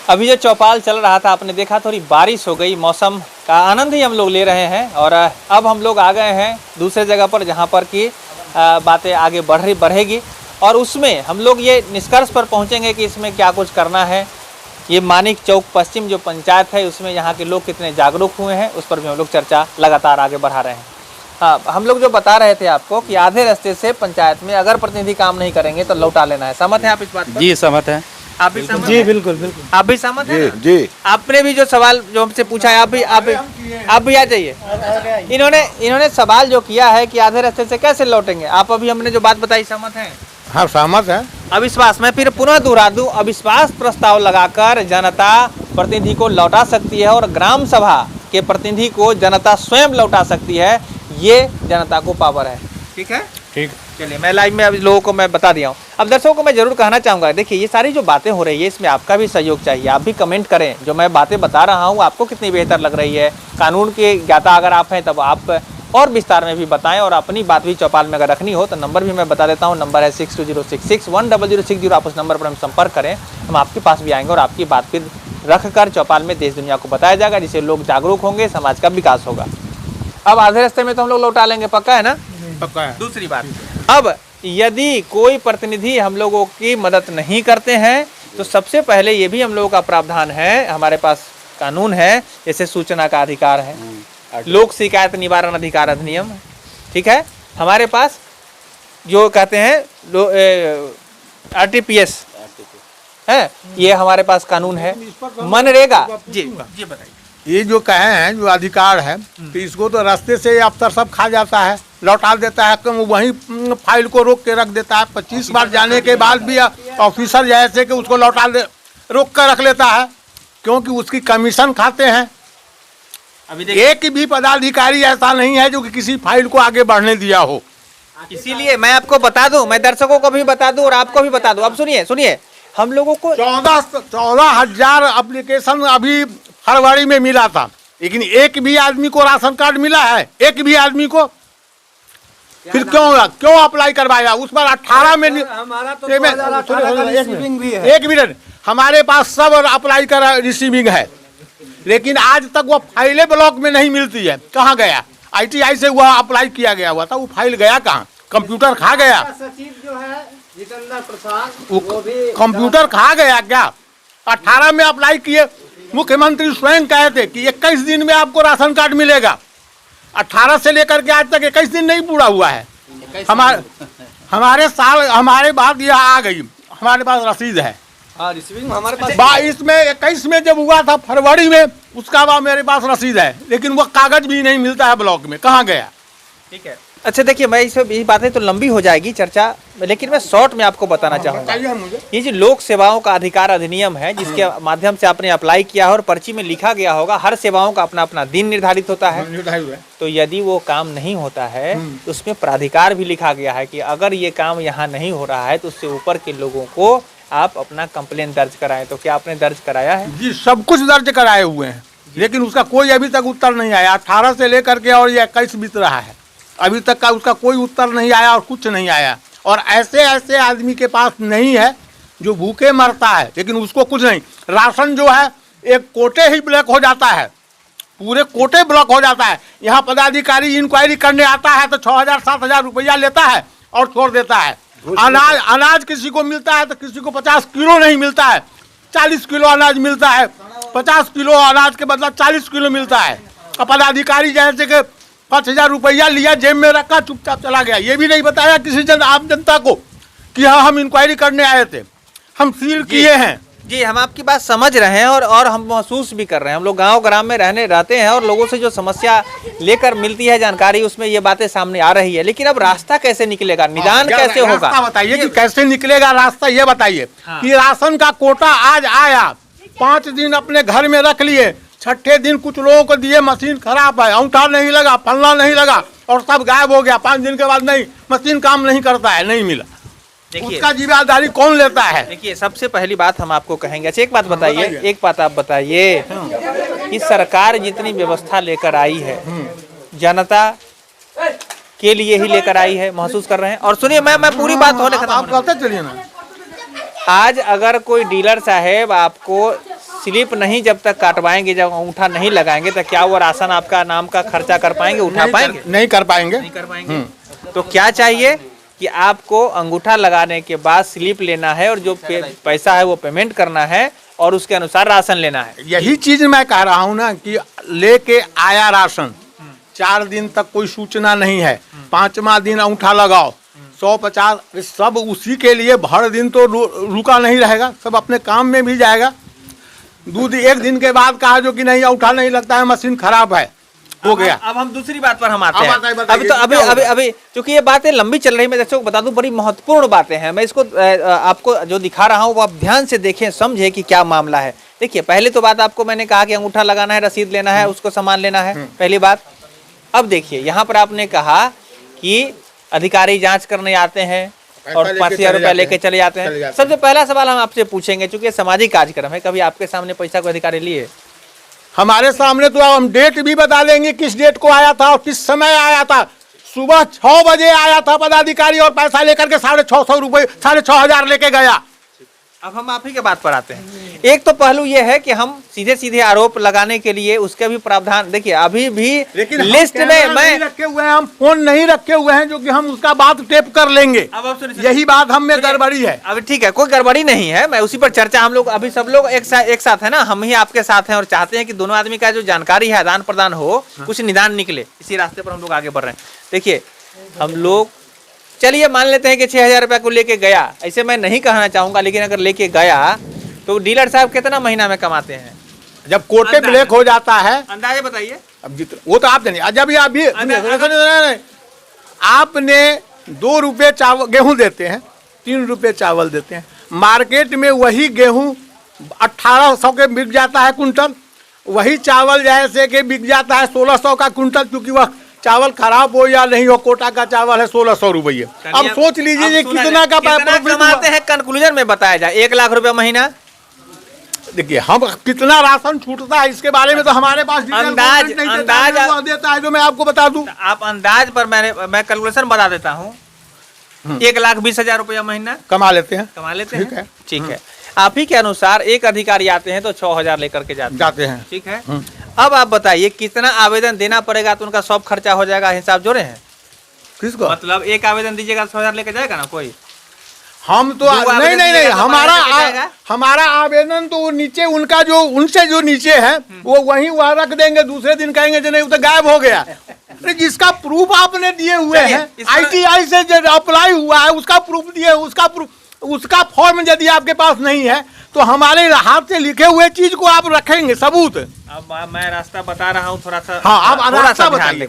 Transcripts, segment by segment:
अभी जो चौपाल चल रहा था आपने देखा, थोड़ी बारिश हो गई, मौसम का आनंद ही हम लोग ले रहे हैं। और अब हम लोग आ गए हैं दूसरे जगह पर जहाँ पर कि बातें आगे बढ़ेगी और उसमें हम लोग ये निष्कर्ष पर पहुँचेंगे कि इसमें क्या कुछ करना है। ये मानिक चौक पश्चिम जो पंचायत है उसमें यहाँ के लोग कितने जागरूक हुए हैं उस पर भी हम लोग चर्चा लगातार आगे बढ़ा रहे हैं। हाँ, हम लोग जो बता रहे थे आपको कि आधे रास्ते से पंचायत में अगर प्रतिनिधि काम नहीं करेंगे तो लौटा लेना है। सहमत हैं आप इस बात पर? जी सहमत हैं। आप भी सहमत? जी बिल्कुल बिल्कुल। आप भी सहमत हैं? जी। आपने भी जो सवाल जो हमसे पूछा है आप भी आ जाइए। इन्होंने सवाल जो किया है कि आधे रास्ते से कैसे लौटेंगे, आप अभी हमने जो बात बताई सहमत हैं? हाँ सहमत है। अविश्वास, मैं फिर पुनः दोहरा दूं, अविश्वास प्रस्ताव लगाकर जनता प्रतिनिधि को लौटा सकती है और ग्राम सभा के प्रतिनिधि को जनता स्वयं लौटा सकती है। ये जनता को पावर है। ठीक है, ठीक। चलिए, मैं लाइव में अभी लोगों को मैं बता दिया हूँ। अब दर्शकों को मैं जरूर कहना चाहूँगा, देखिए ये सारी जो बातें हो रही है इसमें आपका भी सहयोग चाहिए। आप भी कमेंट करें, जो मैं बातें बता रहा हूँ आपको कितनी बेहतर लग रही है। कानून के ज्ञाता अगर आप हैं तब आप और विस्तार में भी बताएं और अपनी बात भी चौपाल में अगर रखनी हो तो नंबर भी मैं बता देता हूं। नंबर है 6206610060। आप उस नंबर पर हम संपर्क करें, हम आपके पास भी आएंगे और आपकी बात फिर रख कर चौपाल में देश दुनिया को बताया जाएगा, जिससे लोग जागरूक होंगे, समाज का विकास होगा। अब आधे रास्ते में तो हम लोग लौटा लेंगे, पक्का है ना? पक्का है। दूसरी बात, अब यदि कोई प्रतिनिधि हम लोगों की मदद नहीं करते हैं तो सबसे पहले ये भी हम लोगों का प्रावधान है, हमारे पास कानून है, जैसे सूचना का अधिकार है, लोक शिकायत निवारण अधिकार अधिनियम, ठीक है, हमारे पास जो कहते हैं RTPS है, ये हमारे पास कानून है, मनरेगा। जी बताइए। ये जो कहे हैं जो अधिकार है तो इसको तो रास्ते से अफसर सब खा जाता है, लौटा देता है, वहीं फाइल को रोक के रख देता है। 25 बार जाने के बाद भी ऑफिसर जैसे कि उसको रोक कर रख लेता है, क्योंकि उसकी कमीशन खाते हैं। अभी एक भी पदाधिकारी ऐसा नहीं है जो कि किसी फाइल को आगे बढ़ने दिया हो। इसीलिए मैं आपको बता दूं, मैं दर्शकों को भी बता दूं और आपको भी बता दूं। अब सुनिए, हम लोगों को 14,000 एप्लीकेशन अभी फरवरी में मिला था, लेकिन एक भी आदमी को राशन कार्ड मिला है? एक भी आदमी को? फिर क्यों अप्लाई करवाया? उस पर 18 में हमारा तो रिसीविंग भी है। एक मिनट, हमारे पास सब अप्लाई कर रिसीविंग है, लेकिन आज तक वो फाइलें ब्लॉक में नहीं मिलती है। कहाँ गया? ITI से हुआ अप्लाई किया गया हुआ था, वो फाइल गया कहाँ? कंप्यूटर खा गया? सचिव जो है जितेंद्र प्रसाद, वो कंप्यूटर खा गया क्या? 18 में अप्लाई किए, मुख्यमंत्री स्वयं कहे थे कि 21 दिन में आपको राशन कार्ड मिलेगा। 18 से लेकर के आज तक 21 दिन नहीं पूरा हुआ है। हमारे बाद यह आ गई, हमारे पास रसीद है। रिसीविंग हमारे पास इसमें 21 में जब हुआ था फरवरी में, उसका बाद मेरे पास रसीद है, लेकिन वो कागज भी नहीं मिलता है ब्लॉक में। कहाँ गया? ठीक है। अच्छा देखिए, मैं ये बातें तो लंबी हो जाएगी चर्चा, लेकिन मैं शॉर्ट में आपको बताना चाहूँगा। ये जो लोक सेवाओं का अधिकार अधिनियम है, जिसके माध्यम से आपने अप्लाई किया और पर्ची में लिखा गया होगा, हर सेवाओं का अपना अपना दिन निर्धारित होता है। तो यदि वो काम नहीं होता है तो उसमें प्राधिकार भी लिखा गया है कि अगर ये काम यहाँ नहीं हो रहा है तो उससे ऊपर के लोगों को आप अपना कंप्लेन दर्ज कराएं। तो क्या आपने दर्ज कराया है? जी, सब कुछ दर्ज कराए हुए हैं, लेकिन उसका कोई अभी तक उत्तर नहीं आया। 18 से लेकर के और ये 21 बीत रहा है, अभी तक का उसका कोई उत्तर नहीं आया और कुछ नहीं आया। और ऐसे आदमी के पास नहीं है जो भूखे मरता है, लेकिन उसको कुछ नहीं। राशन जो है एक कोटे ही ब्लॉक हो जाता है, पूरे कोटे ब्लॉक हो जाता है। यहाँ पदाधिकारी इंक्वायरी करने आता है तो 6,000-7,000 रुपया लेता है और छोड़ देता है। अनाज किसी को मिलता है तो किसी को 50 किलो नहीं मिलता है, 40 किलो अनाज मिलता है। 50 किलो अनाज के बदला 40 किलो मिलता है। पदाधिकारी जैसे कि 5,000 रुपया लिया, जेब में रखा, चुपचाप चला गया। ये भी नहीं बताया किसी आम जनता को कि हाँ हम इंक्वायरी करने आए थे, हम सील किए हैं। जी, हम आपकी बात समझ रहे हैं और हम महसूस भी कर रहे हैं। हम लोग गांव ग्राम में रहते हैं और लोगों से जो समस्या लेकर मिलती है जानकारी, उसमें ये बातें सामने आ रही है। लेकिन अब रास्ता कैसे निकलेगा, निदान कैसे होगा? बताइए कि कैसे निकलेगा रास्ता, ये बताइए। कि राशन का कोटा आज आया, 5 दिन अपने घर में रख लिए, 6ठे दिन कुछ लोगों को दिए, मशीन खराब है, अंगूठा नहीं लगा, पल्ला नहीं लगा और सब गायब हो गया। 5 दिन के बाद नहीं, मशीन काम नहीं करता है, नहीं मिला। उसका जिम्मेदारी कौन लेता है? देखिए, सबसे पहली बात हम आपको कहेंगे। अच्छा, एक बात आप बताइए कि सरकार जितनी व्यवस्था लेकर आई है, जनता के लिए ही लेकर आई है, महसूस कर रहे हैं। और सुनिए, मैं पूरी बात होने खत्म, आप कहते चलिए ना। आज अगर कोई डीलर साहेब आपको स्लिप नहीं जब तक काटवाएंगे, जब अंगूठा नहीं लगाएंगे, तो क्या वो राशन आपका नाम का खर्चा कर पाएंगे, उठा पाएंगे? नहीं कर पाएंगे। नहीं कर पाएंगे। तो क्या चाहिए कि आपको अंगूठा लगाने के बाद स्लिप लेना है और जो पैसा है वो पेमेंट करना है और उसके अनुसार राशन लेना है। यही चीज मैं कह रहा हूँ ना कि लेके आया राशन 4 दिन तक कोई सूचना नहीं है, 5वां दिन अंगूठा लगाओ 150, सब उसी के लिए भर दिन तो रुका नहीं रहेगा, सब अपने काम में भी जाएगा। 1 दिन के बाद कहा जो कि नहीं अंगूठा नहीं लगता है, मशीन खराब है, हो गया। अब हम दूसरी बात पर हम आते हैं। बताइए, अभी क्योंकि ये बातें लंबी चल रही, मैं दर्शकों को बता दूं बड़ी महत्वपूर्ण बातें हैं। मैं इसको आपको जो दिखा रहा हूं वो आप ध्यान से देखें, समझे कि क्या मामला है। देखिए, पहले तो बात आपको मैंने कहा कि अंगूठा लगाना है, रसीद लेना है, उसको सामान लेना है, पहली बात। अब देखिए यहाँ पर आपने कहा कि अधिकारी जांच करने आते हैं और 5,000 रुपया लेके चले जाते हैं। सबसे पहला सवाल हम आपसे पूछेंगे, चूंकि सामाजिक कार्यक्रम है, कभी आपके सामने पैसा को अधिकारी लिए? हमारे सामने तो हम डेट भी बता देंगे किस डेट को आया था और किस समय आया था। सुबह 6 बजे आया था पदाधिकारी और पैसा लेकर के 650 रुपये 6,500 लेके गया। अब हम आप ही के बात पर आते हैं। एक तो पहलू ये है कि हम सीधे सीधे आरोप लगाने के लिए उसके भी प्रावधान, देखिए अभी भी लेकिन लिस्ट में मैं रखे हुए हैं, हम फोन नहीं रखे हुए हैं जो कि हम उसका बात टेप कर लेंगे। अब आप सुनिए, यही बात हम में गड़बड़ी है। अब ठीक है, कोई गड़बड़ी नहीं है, मैं उसी पर चर्चा, हम लोग अभी सब लोग एक साथ है ना, हम ही आपके साथ हैं और चाहते हैं कि दोनों आदमी का जो जानकारी है आदान प्रदान हो, कुछ निदान निकले, इसी रास्ते पर हम लोग आगे बढ़ रहे हैं। देखिए हम लोग चलिए मान लेते हैं कि 6,000 रुपया को लेके गया, ऐसे मैं नहीं कहना चाहूंगा, लेकिन अगर लेके गया तो डीलर साहब कितना महीना में कमाते हैं? जब कोटे ब्लैक हो जाता है, अंदाजे बताइए। अब जितना वो तो आप जानिए, जब अभी आपने 2 रुपये चावल गेहूं देते हैं, 3 रुपये चावल देते हैं, मार्केट में वही गेहूं 1,800 के बिक जाता है कुंटल, वही चावल जैसे कि बिक जाता है 1,600 का कुंटल, क्योंकि वह चावल खराब हो या नहीं हो, कोटा का चावल है 1,600 रुपये। अब सोच लीजिए ये कितना का कमाते हैं, कंक्लूजन में बताया जाए 1 लाख रुपया महीना। देखिए हम कितना राशन छूटता है इसके बारे में तो हमारे पास अंदाज देता है, जो मैं आपको बता दूं। आप अंदाज पर मैं कैलकुलेशन बता देता हूँ, 1,20,000 रुपया महीना कमा लेते हैं। ठीक है। आप ही के अनुसार एक अधिकारी आते हैं तो 6,000 लेकर के जाते हैं, ठीक है। अब आप बताइए कितना आवेदन देना पड़ेगा तो उनका सब खर्चा हो जाएगा, हिसाब जोड़े हैं? किसको? मतलब एक आवेदन दीजिएगा 6,000 लेकर जाएगा ना कोई? हम तो नहीं, हमारा आवेदन तो वो नीचे उनका जो उनसे जो नीचे है वो वहीं वहाँ रख देंगे, दूसरे दिन कहेंगे जो नहीं वो तो गायब हो गया। जिसका प्रूफ आपने दिए हुए हैं, ITI से जो अप्लाई हुआ है उसका प्रूफ दिए, उसका फॉर्म यदि आपके पास नहीं है तो हमारे हाथ से लिखे हुए चीज को आप रखेंगे सबूत। अब मैं रास्ता बता रहा हूँ, थोड़ा सा हाँ आप रास्ता बताइए,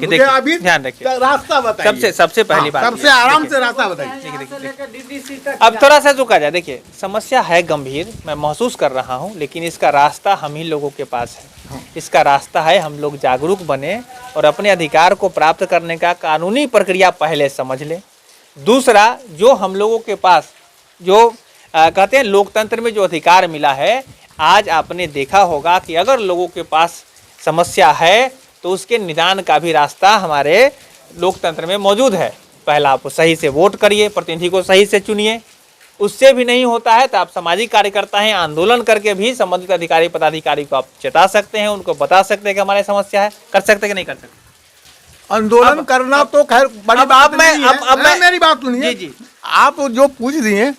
ध्यान रखिए, रास्ता बताइए। सबसे पहली बात, सबसे आराम से रास्ता बताइए। अब थोड़ा सा रुका जाए। देखिए समस्या है गंभीर, मैं महसूस कर रहा हूँ, लेकिन इसका रास्ता हम ही लोगों के पास है। इसका रास्ता है हम लोग जागरूक बने और अपने अधिकार को प्राप्त करने का कानूनी प्रक्रिया पहले समझ लें। दूसरा, जो हम लोगों के पास जो कहते हैं लोकतंत्र में जो अधिकार मिला है, आज आपने देखा होगा कि अगर लोगों के पास समस्या है तो उसके निदान का भी रास्ता हमारे लोकतंत्र में मौजूद है। पहला आप सही से वोट करिए, प्रतिनिधि को सही से चुनिए, उससे भी नहीं होता है तो आप सामाजिक कार्यकर्ता हैं, आंदोलन करके भी संबंधित अधिकारी पदाधिकारी को आप चेता सकते हैं, उनको बता सकते हैं कि हमारी समस्या है। कर सकते हैं कि नहीं कर सकते? आंदोलन करना तो खैर बड़ी बात नहीं है। मेरी बात सुनिए जी, आप जो पूछ दिए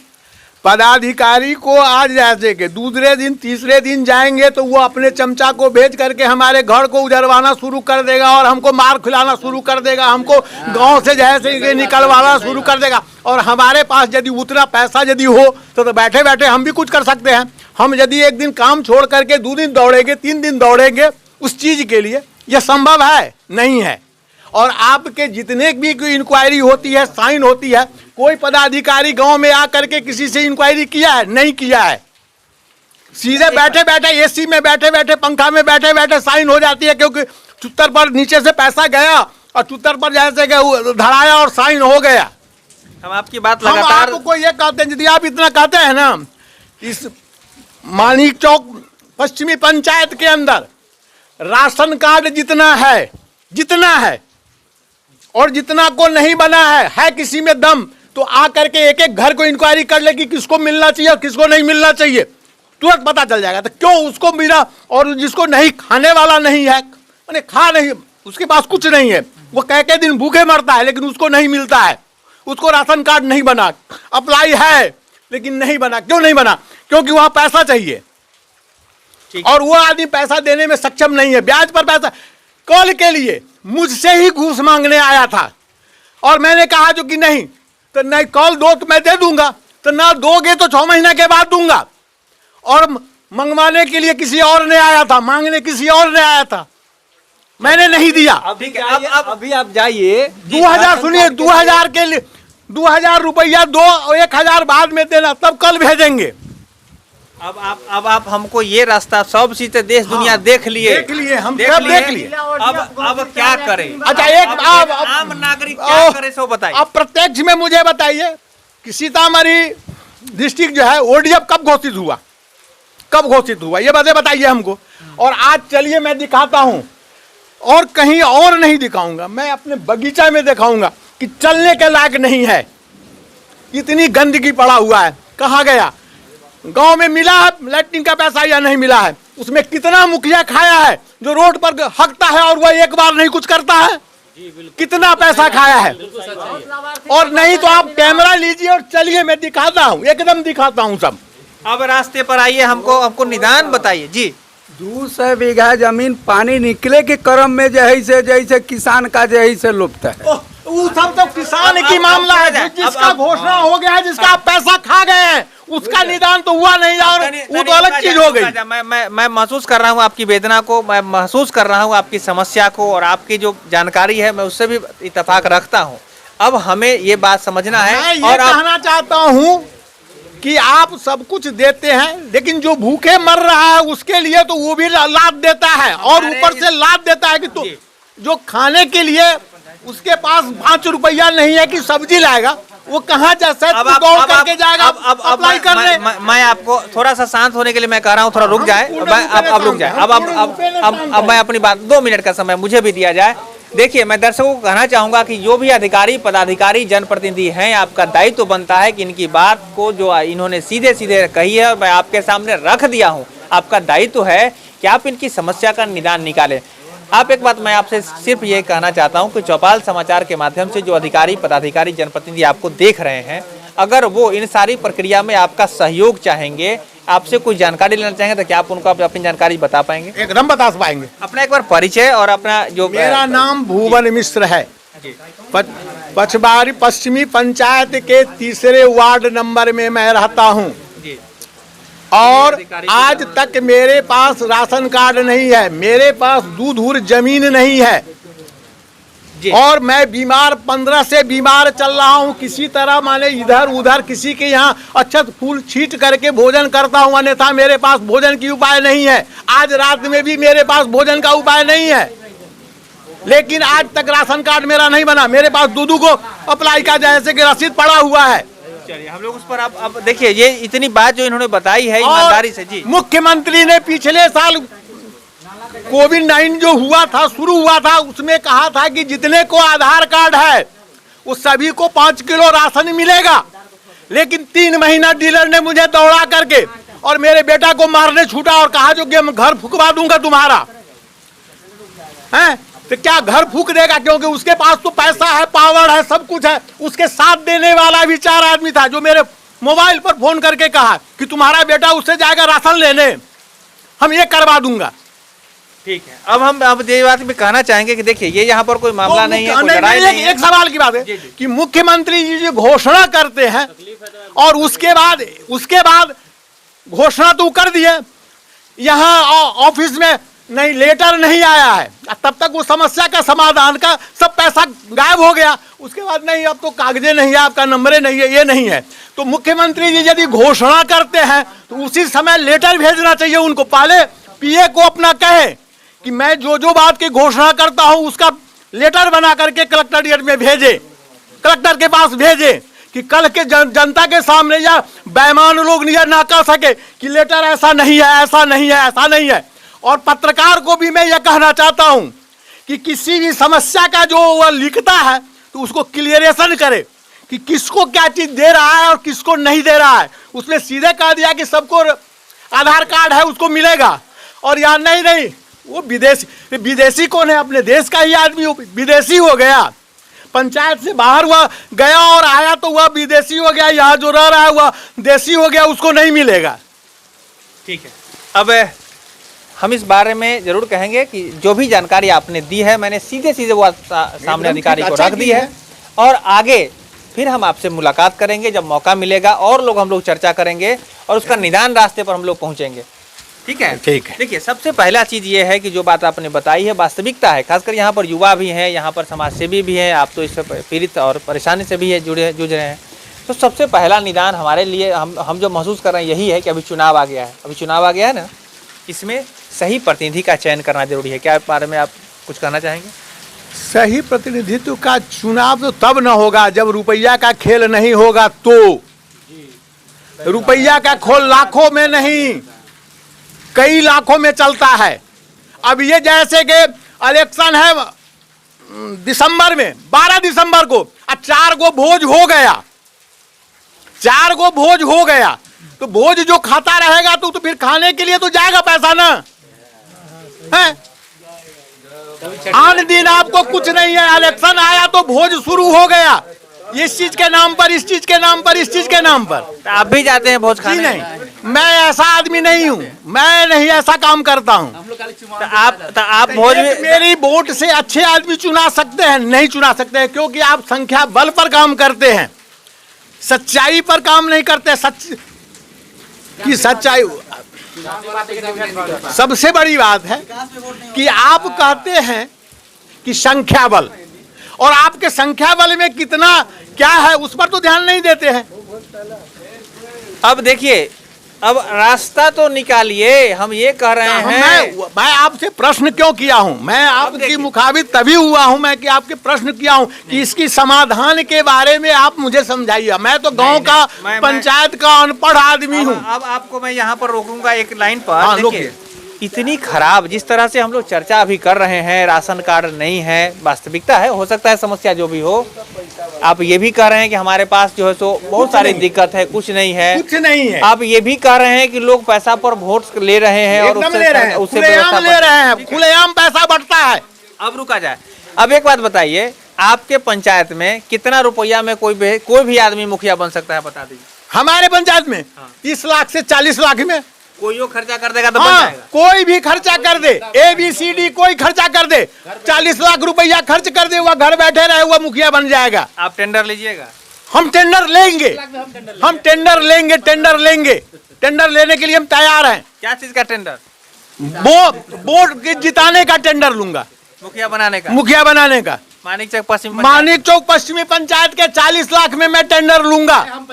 पदाधिकारी को आज जैसे के दूसरे दिन तीसरे दिन जाएंगे तो वो अपने चमचा को भेज करके हमारे घर को उजरवाना शुरू कर देगा और हमको मार खिलाना शुरू कर देगा, हमको गांव से जैसे निकलवाना शुरू कर देगा। और हमारे पास यदि उतना पैसा यदि हो तो बैठे बैठे हम भी कुछ कर सकते हैं। हम यदि एक दिन काम छोड़ करके 2 दिन दौड़ेंगे, 3 दिन दौड़ेंगे उस चीज़ के लिए, यह संभव है? नहीं है। और आपके जितने भी कोई इंक्वायरी होती है, साइन होती है, कोई पदाधिकारी गांव में आकर के किसी से इंक्वायरी किया है? नहीं किया है। सीधे बैठे बैठे एसी में बैठे बैठे पंखा में बैठे बैठे साइन हो जाती है, क्योंकि चुत्तर पर नीचे से पैसा गया और चुत्तर पर जैसे धराया और साइन हो गया। हम आपकी बात लगातार, हम आपको ये कहते हैं, यदि आप इतना कहते हैं ना, इस मानिक चौक पश्चिमी पंचायत के अंदर राशन कार्ड जितना है और जितना को नहीं बना है किसी में दम, तो आ करके एक एक घर को इंक्वायरी कर ले कि किसको मिलना चाहिए और किसको नहीं मिलना चाहिए। तुरंत पता चल जाएगा। तो क्यों उसको मिला और जिसको नहीं खाने वाला नहीं है, मैंने खा नहीं, उसके पास कुछ नहीं है, वो कह दिन भूखे मरता है, लेकिन उसको नहीं मिलता है, उसको राशन कार्ड नहीं बना, अप्लाई है लेकिन नहीं बना। क्यों नहीं बना? क्योंकि वहां पैसा चाहिए और वो आदमी पैसा देने में सक्षम नहीं है, ब्याज पर पैसा। कल के लिए मुझसे ही घूस मांगने आया था और मैंने कहा जो कि नहीं, तो नहीं कल दो तो मैं दे दूंगा, तो ना दोगे तो 6 महीने के बाद दूंगा। और मंगवाने के लिए किसी और ने आया था, मांगने किसी और ने आया था, मैंने नहीं दिया। अभी आप जाइए, 2000 सुनिए, 2000 के लिए 2000 रुपया दो, 1000 बाद में देना, तब कल भेजेंगे। अब आप हमको ये रास्ता सब चीजें देश दुनिया देख लिए हम सब देख लिए। अब क्या करें? अच्छा, एक आम नागरिक क्या करे सो बताइए। अब प्रत्यक्ष में मुझे बताइए कि सीतामढ़ी डिस्ट्रिक्ट जो है ओडीएफ कब घोषित हुआ, कब घोषित हुआ, ये बातें बताइए हमको। और आज चलिए मैं दिखाता हूँ, और कहीं और नहीं दिखाऊंगा, मैं अपने बगीचा में दिखाऊंगा कि चलने के लायक नहीं है, इतनी गंदगी पड़ा हुआ है। कहाँ गया? गांव में मिला है लैट्रिन का पैसा या नहीं मिला है? उसमें कितना मुखिया खाया है जो रोड पर हकता है और वह एक बार नहीं कुछ करता है? कितना पैसा खाया है? और नहीं तो आप कैमरा लीजिए और चलिए, मैं दिखाता हूँ, एकदम दिखाता हूँ सब। अब रास्ते पर आइए, हमको निदान बताइए जी। 200 बीघा जमीन पानी निकले के क्रम में जैसे किसान का जैसे लुप्त है। वो सब तो किसान की मामला है, जिसका घोषणा हो गया है, जिसका पैसा खा गए हैं, उसका निदान तो हुआ नहीं, और वो तो अलग चीज हो गई। मैं महसूस कर रहा हूँ आपकी वेदना को, मैं महसूस कर रहा हूँ आपकी समस्या को, और आपकी जो जानकारी है मैं उससे भी इत्तेफाक रखता हूँ। अब हमें ये बात समझना है, मैं ये कहना चाहता हूँ कि आप सब कुछ देते हैं, लेकिन जो भूखे मर रहा है उसके लिए तो वो भी लाद देता है, और ऊपर से लाद देता है कि तो जो खाने के लिए उसके पास 5 रुपया नहीं है कि सब्जी लाएगा, वो कहाँ जा सकता, दौड़ करके जाएगा अप्लाई करने। मैं आपको थोड़ा सा शांत होने के लिए मैं कह रहा हूँ, थोड़ा रुक जाए, अब रुक जाए। अब मैं अपनी बात, 2 मिनट का समय मुझे भी दिया जाए। देखिए, मैं दर्शकों को कहना चाहूंगा कि जो भी अधिकारी पदाधिकारी जनप्रतिनिधि हैं, आपका दायित्व तो बनता है कि इनकी बात को जो इन्होंने सीधे सीधे कही है और मैं आपके सामने रख दिया हूं, आपका दायित्व है कि आप इनकी समस्या का निदान निकालें। आप एक बात मैं आपसे सिर्फ ये कहना चाहता हूं कि चौपाल समाचार के माध्यम से जो अधिकारी पदाधिकारी जनप्रतिनिधि आपको देख रहे हैं, अगर वो इन सारी प्रक्रिया में आपका सहयोग चाहेंगे, आपसे कोई जानकारी लेना चाहेंगे, तो क्या आप उनको अपनी जानकारी बता पाएंगे? एकदम बता पाएंगे। अपना एक बार परिचय और अपना जो। मेरा नाम भुवन मिश्र है, पचबारी पश्चिमी पंचायत के 3 वार्ड नंबर में मैं रहता हूँ, और आज तक मेरे पास राशन कार्ड नहीं है, मेरे पास दूर जमीन नहीं है, और मैं बीमार 15 से बीमार चल रहा हूँ। किसी तरह माने इधर उधर किसी के यहाँ अक्षत फूल छींट करके भोजन करता हूँ, अन्यथा मेरे पास भोजन की उपाय नहीं है। आज रात में भी मेरे पास भोजन का उपाय नहीं है, लेकिन आज तक राशन कार्ड मेरा नहीं बना। मेरे पास दूधू को अप्लाई का जैसे कि रसीद पड़ा हुआ है। चलिए हम लोग उस पर अब देखिए, ये इतनी बात जो इन्होंने बताई है ईमानदारी से जी। मुख्यमंत्री ने पिछले साल कोविड-19 जो हुआ था, शुरू हुआ था, उसमें कहा था कि जितने को आधार कार्ड है वो सभी को 5 किलो राशन मिलेगा, लेकिन 3 महीना डीलर ने मुझे दौड़ा करके और मेरे बेटा को मारने छूटा और कहा जो कि मैं घर फूकवा दूंगा तुम्हारा, हैं? तो क्या घर फूक देगा? क्योंकि उसके पास तो पैसा है, पावर है, सब कुछ है। उसके साथ देने वाला भी 4 आदमी था जो मेरे मोबाइल पर फोन करके कहा कि तुम्हारा बेटा उससे जाएगा राशन लेने, हम ये करवा दूंगा। ठीक है, अब हम ये बात भी कहना चाहेंगे कि देखिए, ये यहाँ पर कोई मामला नहीं है, कोई लड़ाई नहीं है। एक सवाल की बात है कि मुख्यमंत्री जी जो घोषणा करते हैं और उसके बाद घोषणा तो कर दिए, यहाँ ऑफिस में नहीं लेटर नहीं आया है, तब तक वो समस्या का समाधान का सब पैसा गायब हो गया। उसके बाद नहीं, अब तो कागजे नहीं है, आपका नंबरे नहीं है, ये नहीं है। तो मुख्यमंत्री जी यदि घोषणा करते हैं तो उसी समय लेटर भेजना चाहिए उनको। पहले पीए को अपना कहे कि मैं जो बात की घोषणा करता हूं उसका लेटर बना करके कलेक्टरेट में भेजे, कलेक्टर के पास भेजे, कि कल के जनता के सामने या बेईमान लोग यह ना कह सके कि लेटर ऐसा नहीं है, ऐसा नहीं है, ऐसा नहीं है। और पत्रकार को भी मैं यह कहना चाहता हूं कि किसी भी समस्या का जो वह लिखता है तो उसको क्लियरेशन करे कि किसको क्या चीज दे रहा है और किसको नहीं दे रहा है। उसमें सीधे कह दिया कि सबको आधार कार्ड है उसको मिलेगा, और यहाँ नहीं, वो विदेशी कौन है? अपने देश का ही आदमी विदेशी हो गया। पंचायत से बाहर हुआ गया और आया तो वह विदेशी हो गया, यहाँ जो रह रहा है वह देशी हो गया, उसको नहीं मिलेगा। ठीक है, अब हम इस बारे में जरूर कहेंगे कि जो भी जानकारी आपने दी है मैंने सीधे वो सामने अधिकारी को रख दी है, और आगे फिर हम आपसे मुलाकात करेंगे जब मौका मिलेगा, और हम लोग चर्चा करेंगे और उसका निदान रास्ते पर हम लोग पहुंचेंगे। ठीक है, ठीक है। देखिए, सबसे पहला चीज़ ये है कि जो बात आपने बताई है वास्तविकता है, खासकर यहाँ पर युवा भी हैं, यहाँ पर समाजसेवी भी हैं, आप तो इससे पीड़ित और परेशानी से भी जूझ रहे हैं। तो सबसे पहला निदान हमारे लिए हम जो महसूस कर रहे हैं यही है कि अभी चुनाव आ गया है ना, इसमें सही प्रतिनिधि का चयन करना जरूरी है। क्या इस बारे में आप कुछ कहना चाहेंगे? सही प्रतिनिधित्व का चुनाव तो तब न होगा जब रुपया का खेल नहीं होगा, तो रुपया का खेल लाखों में नहीं कई लाखों में चलता है। अब ये जैसे कि इलेक्शन है दिसंबर में, 12 दिसंबर को, 4 गो भोज हो गया, तो भोज जो खाता रहेगा तो फिर खाने के लिए तो जाएगा पैसा ना है। आन दिन आपको कुछ नहीं है, इलेक्शन आया तो भोज शुरू हो गया, इस चीज के नाम पर, इस चीज के नाम पर, इस चीज के नाम पर। तो आप भी जाते हैं भोज खाने? नहीं, मैं ऐसा आदमी नहीं हूँ, मैं नहीं ऐसा काम करता हूँ। तो आप भोज में मेरी वोट से अच्छे आदमी चुना सकते हैं? नहीं चुना सकते हैं, क्योंकि आप संख्या बल पर काम करते हैं, सच्चाई पर काम नहीं करते। सच्चाई सबसे बड़ी बात है कि आप कहते हैं कि संख्या बल, और आपके संख्या बल में कितना क्या है उस पर तो ध्यान नहीं देते हैं। अब देखिए, अब रास्ता तो निकालिए, हम ये कह रहे हैं। मैं आपसे प्रश्न क्यों किया हूं? मैं आपकी मुखाबित तभी हुआ हूं मैं कि आपके प्रश्न किया हूं कि इसकी समाधान के बारे में आप मुझे समझाइए। मैं तो गांव का पंचायत का अनपढ़ आदमी हूं। अब आपको मैं यहाँ पर रोकूंगा एक लाइन पर। देखिए, इतनी खराब जिस तरह से हम लोग चर्चा अभी कर रहे हैं, राशन कार्ड नहीं है, वास्तविकता है, हो सकता है समस्या जो भी हो। आप ये भी कह रहे हैं कि हमारे पास जो है सो बहुत सारी दिक्कत है, कुछ नहीं है। आप ये भी कह रहे हैं कि लोग पैसा पर वोट ले रहे हैं और उससे ले रहे हैं, खुलेआम पैसा बढ़ता है। अब रुका जाए, अब एक बात बताइए, आपके पंचायत में कितना रुपया में कोई भी आदमी मुखिया बन सकता है, बता दीजिए। हमारे पंचायत में 30 लाख से 40 लाख में कोई खर्चा कर देगा तो बन जाएगा। कोई भी खर्चा कर दे, ABCD कोई खर्चा कर दे, 40 लाख रुपया खर्च कर दे, वह घर बैठे रहे, वह मुखिया बन जाएगा। आप टेंडर लीजिएगा? हम टेंडर लेंगे, टेंडर लेने के लिए हम तैयार हैं। क्या चीज का टेंडर? वोट जिताने का टेंडर लूंगा, मुखिया बनाने का। मानिक चौक पश्चिमी पंचायत के 40 लाख में मैं टेंडर लूंगा,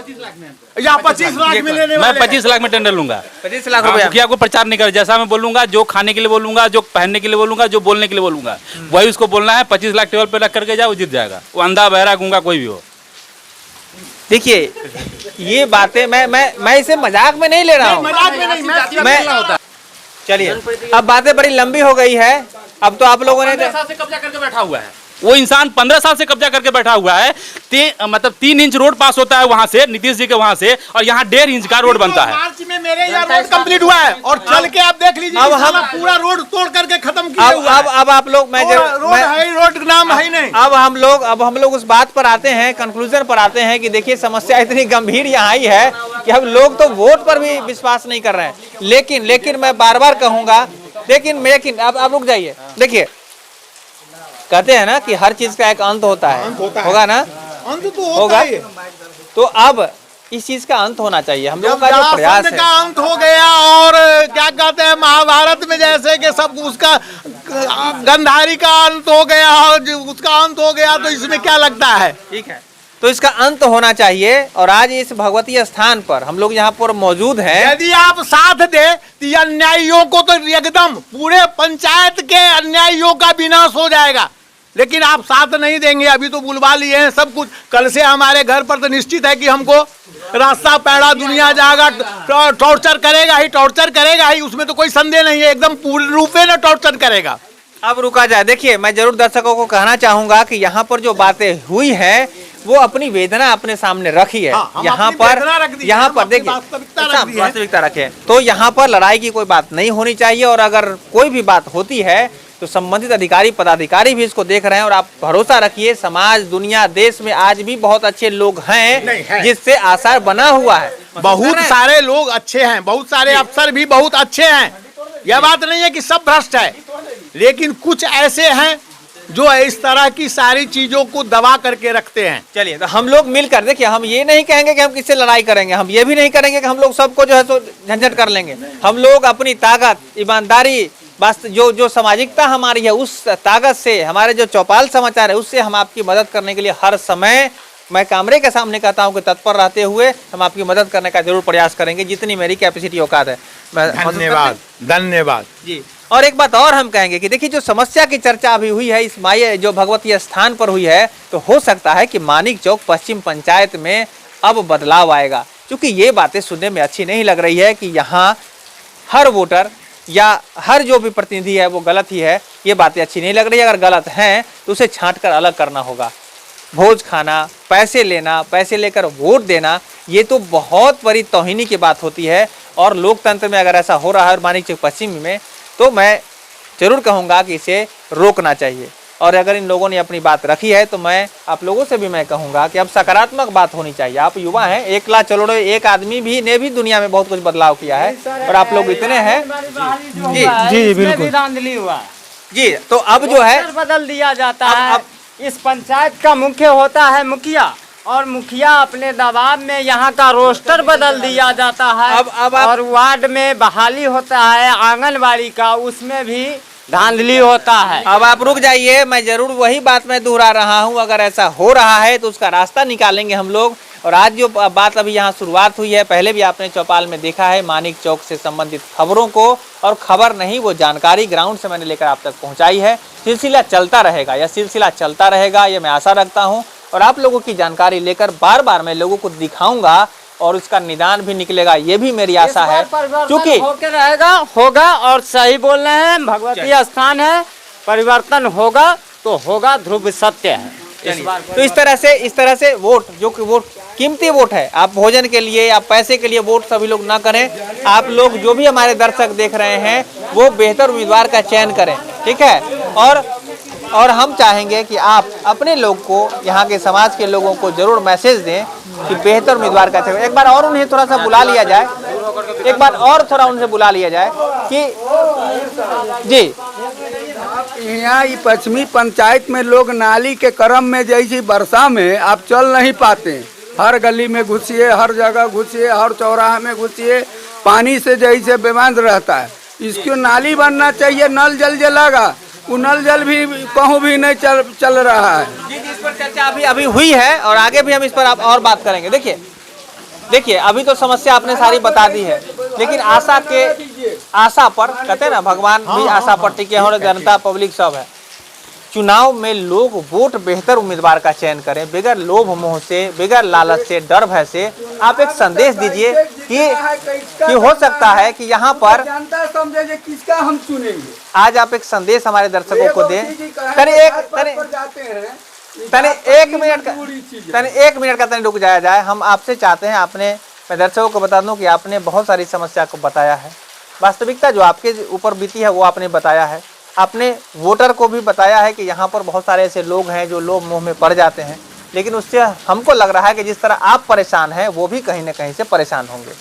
या 25 लाख में लेने मैं 25 लाख में टेंडर लूंगा। 25 लाख रुपया। मुखिया को प्रचार नहीं कर, जैसा मैं बोलूंगा, जो खाने के लिए बोलूंगा, जो पहनने के लिए बोलूंगा, जो बोलने के लिए बोलूंगा, वही उसको बोलना है। 25 लाख टेबल पे रख करके जाओ, जीत जाएगा। वो अंधा बहरा गूंगा कोई भी हो। देखिए, ये बातें मैं इसे मजाक में नहीं ले रहा हूँ। चलिए, अब बातें बड़ी लंबी हो गई है। अब तो आप लोगों ने कब्जा करके बैठा हुआ है वो इंसान, 15 साल से कब्जा करके बैठा हुआ है। मतलब 3 इंच रोड पास होता है वहां से, नीतीश जी के वहां से, और यहाँ 1.5 इंच का रोड बनता है। मार्च में मेरे यहाँ रोड कंप्लीट हुआ है, और चल के आप देख लीजिए, अब हम पूरा रोड तोड़ करके खत्म किया हुआ है। अब आप लोग रोड नाम है नहीं। अब हम लोग उस बात पर आते हैं, कंक्लूजन पर आते हैं कि देखिए, समस्या इतनी गंभीर यहाँ आई है कि अब लोग तो वोट पर भी विश्वास नहीं कर रहे हैं। लेकिन मैं बार बार कहूंगा, लेकिन अब आप रुक जाइए। देखिए, कहते हैं ना कि हर चीज का एक अंत होता है, होगा ना? अंत तो होगा ही। तो अब इस चीज का अंत होना चाहिए। हम लोग का जो प्रयास है, का अंत हो गया, और क्या कहते हैं महाभारत में जैसे कि सब उसका गंधारी का अंत हो गया, और उसका अंत हो गया, तो इसमें क्या लगता है? ठीक है, तो इसका अंत होना चाहिए। और आज इस भगवती स्थान पर हम लोग यहाँ पर मौजूद हैं। यदि आप साथ दे तो अन्यायियों को तो एकदम पूरे पंचायत के अन्यायियों का विनाश हो जाएगा, लेकिन आप साथ नहीं देंगे। अभी तो बुलवा लिए हैं सब कुछ, कल से हमारे घर पर तो निश्चित है कि हमको रास्ता पैड़ा दुनिया जाएगा, टॉर्चर करेगा ही, उसमें तो कोई संदेह नहीं है, एकदम पूर्ण रूप में टॉर्चर करेगा। अब रुका जाए। देखिए, मैं जरूर दर्शकों को कहना चाहूंगा कि यहाँ पर जो बातें हुई है वो अपनी वेदना अपने सामने रखी है। हाँ, हम यहाँ अपनी वेदना रख पर दी, यहाँ हम पर अपनी देखिए वास्तविकता रख दी है। वास्तविकता रखे, तो यहाँ पर लड़ाई की कोई बात नहीं होनी चाहिए। और अगर कोई भी बात होती है तो संबंधित अधिकारी पदाधिकारी भी इसको देख रहे हैं। और आप भरोसा रखिए, समाज दुनिया देश में आज भी बहुत अच्छे लोग नहीं, हैं जिससे आसार बना हुआ है। बहुत सारे लोग अच्छे हैं, बहुत सारे अफसर भी बहुत अच्छे हैं। यह बात नहीं है कि सब भ्रष्ट है, लेकिन कुछ ऐसे हैं जो इस तरह की सारी चीजों को दबा करके रखते हैं। चलिए, तो हम लोग मिलकर देखिए, हम ये नहीं कहेंगे कि हम किससे लड़ाई करेंगे, हम ये भी नहीं करेंगे कि हम लोग सबको जो है सो झंझट कर लेंगे। हम लोग अपनी ताकत, ईमानदारी, बस जो सामाजिकता हमारी है उस ताकत से, हमारे जो चौपाल समाचार है उससे हम आपकी मदद करने के लिए हर समय, मैं कैमरे के सामने कहता हूं कि तत्पर रहते हुए हम आपकी मदद करने का जरूर प्रयास करेंगे, जितनी मेरी कैपेसिटी औकात है। धन्यवाद, धन्यवाद जी। और एक बात और हम कहेंगे कि देखिए, जो समस्या की चर्चा अभी हुई है इस माई जो भगवती स्थान पर हुई है, तो हो सकता है कि मानिक चौक पश्चिम पंचायत में अब बदलाव आएगा। क्योंकि ये बातें सुनने में अच्छी नहीं लग रही है कि यहाँ हर वोटर या हर जो भी प्रतिनिधि है वो गलत ही है। ये बातें अच्छी नहीं लग रही है। अगर गलत हैं तो उसे छांट कर अलग करना होगा। भोज खाना, पैसे लेना, पैसे लेकर वोट देना, ये तो बहुत बड़ी तौहीनी की बात होती है। और लोकतंत्र में अगर ऐसा हो रहा है मानिक चौक पश्चिम में, तो मैं जरूर कहूँगा कि इसे रोकना चाहिए। और अगर इन लोगों ने अपनी बात रखी है तो मैं आप लोगों से भी मैं कहूँगा कि अब सकारात्मक बात होनी चाहिए। आप युवा हैं, 1 लाख चलो एक आदमी भी ने भी दुनिया में बहुत कुछ बदलाव किया है, और आप लोग इतने हैं। जी बिल्कुल धांधली हुआ जी, तो अब जो है बदल दिया जाता अब- है। अब- इस पंचायत का मुख्य होता है मुखिया, और मुखिया अपने दबाव में यहाँ का रोस्टर बदल दिया जाता है। अब आप- और वार्ड में बहाली होता है आंगनबाड़ी का, उसमें भी धांधली होता है। अब आप रुक जाइए, मैं जरूर वही बात मैं दोहरा रहा हूँ। अगर ऐसा हो रहा है तो उसका रास्ता निकालेंगे हम लोग। और आज जो बात अभी यहाँ शुरुआत हुई है, पहले भी आपने चौपाल में देखा है मानिक चौक से संबंधित खबरों को, और खबर नहीं वो जानकारी ग्राउंड से मैंने लेकर आप तक पहुँचाई है। सिलसिला चलता रहेगा, यह सिलसिला चलता रहेगा, ये मैं आशा रखता हूँ। और आप लोगों की जानकारी लेकर बार बार मैं लोगों को दिखाऊंगा, और उसका निदान भी निकलेगा, ये भी मेरी आशा है। क्योंकि होके रहेगा, होगा, और सही बोल रहे हैं, भगवती स्थान है, परिवर्तन होगा तो होगा, ध्रुव सत्य है। तो इस तरह से वोट, जो कि वोट कीमती वोट है, आप भोजन के लिए या पैसे के लिए वोट सभी लोग ना करें। आप लोग जो भी हमारे दर्शक देख रहे हैं वो बेहतर उम्मीदवार का चयन करें, ठीक है। और हम चाहेंगे कि आप अपने लोग को, यहाँ के समाज के लोगों को जरूर मैसेज दें कि बेहतर उम्मीदवार का चयन। एक बार और उन्हें थोड़ा सा बुला लिया जाए, एक बार और थोड़ा उनसे बुला लिया जाए कि जी। यहाँ ये पश्चिमी पंचायत में लोग नाली के क्रम में जैसी वर्षा में आप चल नहीं पाते। हर गली में घुसिए, हर जगह घुसिए, हर चौराहे में घुसिए, पानी से जैसे बेबंद रहता है। इसको नाली बनना चाहिए। नल जल जलेगा, वो नल जल भी कहूँ भी नहीं चल रहा है। जी, इस पर चर्चा अभी हुई है, और आगे भी हम इस पर और बात करेंगे। देखिए अभी तो समस्या आपने सारी बता दी है, लेकिन आशा पर कहते हैं ना, भगवान भी आशा पर टिके हैं, और जनता पब्लिक सब है। चुनाव में लोग वोट बेहतर उम्मीदवार का चयन करें, बगैर लोभ मोह से, बगैर लालच से, डर भय से। आप एक संदेश दीजिए कि हो सकता है कि यहाँ पर जनता समझे जे किसका हम चुनेंगे। आज आप एक संदेश हमारे दर्शकों को दें। तने एक मिनट का रुक जाया जाए। हम आपसे चाहते हैं, मैं दर्शकों को बता दूं कि आपने बहुत सारी समस्या को बताया है। वास्तविकता जो आपके ऊपर बीती है वो आपने बताया है। आपने वोटर को भी बताया है कि यहाँ पर बहुत सारे ऐसे लोग हैं जो लोभ मोह में पड़ जाते हैं, लेकिन उससे हमको लग रहा है कि जिस तरह आप परेशान हैं वो भी कहीं ना कहीं से परेशान होंगे।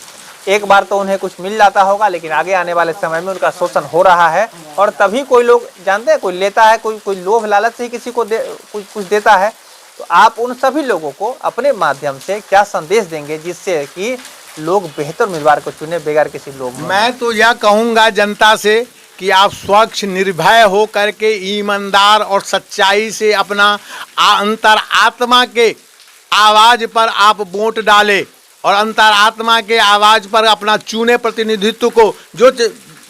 एक बार तो उन्हें कुछ मिल जाता होगा, लेकिन आगे आने वाले समय में उनका शोषण हो रहा है। और तभी कोई लोग जानते हैं, कोई लेता है, कोई लोभ लालच से ही किसी को कुछ देता है। तो आप उन सभी लोगों को अपने माध्यम से क्या संदेश देंगे जिससे कि लोग बेहतर उम्मीदवार को चुने बगैर किसी लोभ? मैं तो यह कहूँगा जनता से कि आप स्वच्छ निर्भय हो करके ईमानदार और सच्चाई से अपना अंतर आत्मा के आवाज़ पर आप वोट डालें, और अंतर आत्मा के आवाज़ पर अपना चुने प्रतिनिधित्व को, जो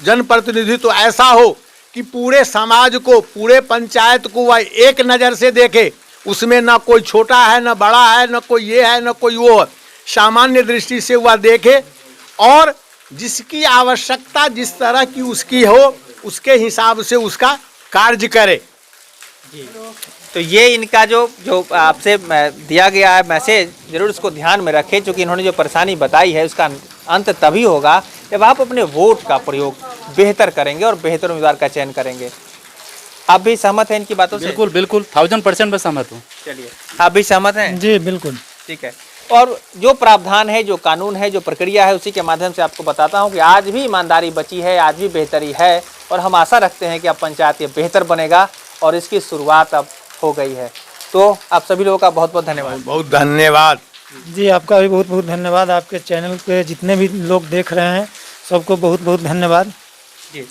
जनप्रतिनिधित्व ऐसा हो कि पूरे समाज को, पूरे पंचायत को वह एक नज़र से देखे। उसमें न कोई छोटा है, न बड़ा है, न कोई ये है, न कोई वो है। सामान्य दृष्टि से वह देखे, और जिसकी आवश्यकता जिस तरह की उसकी हो उसके हिसाब से उसका कार्य करे। तो ये इनका जो जो आपसे दिया गया है मैसेज, जरूर इसको ध्यान में रखें, क्योंकि इन्होंने जो परेशानी बताई है उसका अंत तभी होगा जब आप अपने वोट का प्रयोग बेहतर करेंगे और बेहतर उम्मीदवार का चयन करेंगे। आप भी सहमत हैं इनकी बातों से? बिल्कुल बिल्कुल 1000% मैं सहमत हूँ। चलिए, आप भी सहमत हैं? जी बिल्कुल। ठीक है। और जो प्रावधान है, जो कानून है, जो प्रक्रिया है, उसी के माध्यम से आपको बताता हूं कि आज भी ईमानदारी बची है, आज भी बेहतरी है, और हम आशा रखते हैं कि अब पंचायत ये बेहतर बनेगा और इसकी शुरुआत अब हो गई है। तो आप सभी लोगों का बहुत बहुत धन्यवाद। बहुत धन्यवाद जी, आपका भी बहुत बहुत धन्यवाद। आपके चैनल पे जितने भी लोग देख रहे हैं सबको बहुत बहुत धन्यवाद जी।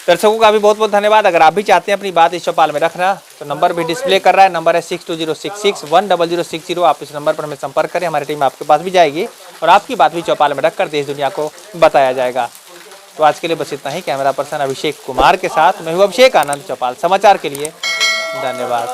दर्शकों का भी बहुत बहुत धन्यवाद। अगर आप भी चाहते हैं अपनी बात इस चौपाल में रखना, तो नंबर भी डिस्प्ले कर रहा है, नंबर है 6206610060। आप इस नंबर पर हमें संपर्क करें, हमारी टीम आपके पास भी जाएगी और आपकी बात भी चौपाल में रखकर देश दुनिया को बताया जाएगा। तो आज के लिए बस इतना ही। कैमरा पर्सन अभिषेक कुमार के साथ मैं हूँ अभिषेक आनंद, चौपाल समाचार के लिए धन्यवाद।